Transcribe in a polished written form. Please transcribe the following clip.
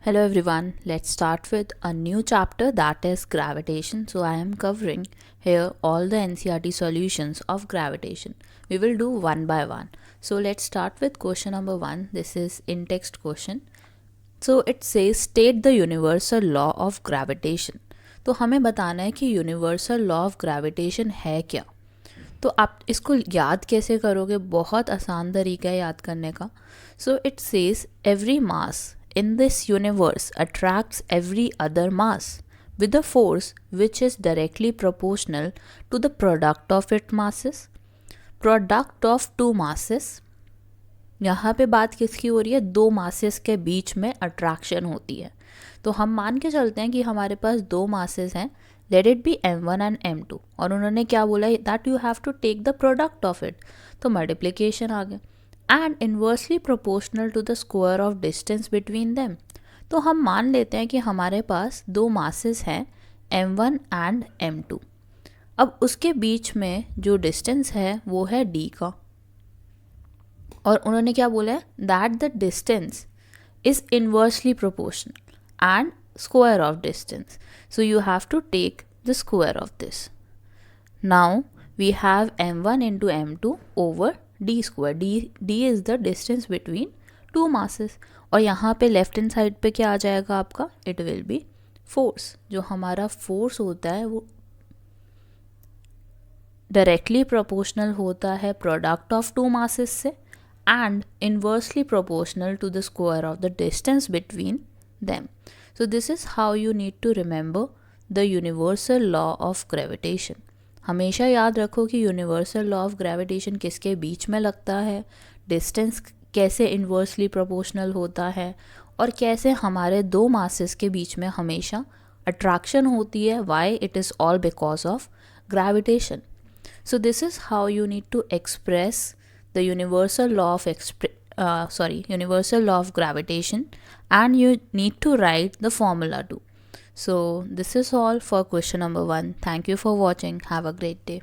Hello everyone, let's start with a new chapter that is gravitation. So I am covering here all the NCERT solutions of gravitation. We will do one by one. So let's start with question number 1. This is in text question. So it says state the universal law of gravitation. तो हमें बताना है कि universal law of gravitation है क्या. तो आप इसको याद कैसे करोगे, बहुत आसान तरीका है याद करने का. So it says every mass in this universe attracts every other mass with a force which is directly proportional to the product of its masses. Product of two masses, यहाँ पे बात किसकी हो रही है, दो मासेस के बीच में अट्रैक्शन होती है. तो हम मान के चलते हैं कि हमारे पास दो मासेस हैं, let it be m1 and m2, और उन्होंने क्या बोला that you have to take the product of it. तो मल्टीप्लिकेशन आ गया. And inversely proportional to the square of distance between them. तो हम मान लेते हैं कि हमारे पास दो मासेस हैं m1 एंड m2. अब उसके बीच में जो डिस्टेंस है वो है d का, और उन्होंने क्या बोला है that the distance is inversely proportional and square of distance. So you have to take the square of this. Now we have m1 into m2 over d square. d is the distance between two masses, और यहाँ पे left hand side पे क्या आ जाएगा आपका, it will be force. जो हमारा force होता है वो डायरेक्टली प्रोपोर्शनल होता है प्रोडक्ट ऑफ टू मासेस से and inversely proportional to the square of the distance between them. So this is how you need to remember the universal law of gravitation. हमेशा याद रखो कि यूनिवर्सल लॉ ऑफ ग्रेविटेशन किसके बीच में लगता है, distance कैसे इन्वर्सली प्रोपोर्शनल होता है, और कैसे हमारे दो मासेस के बीच में हमेशा अट्रैक्शन होती है. Why, it is all because of gravitation. So this is how you need to express the universal law of universal law of gravitation, and you need to write the formula too. So this is all for question number 1. Thank you for watching. Have a great day.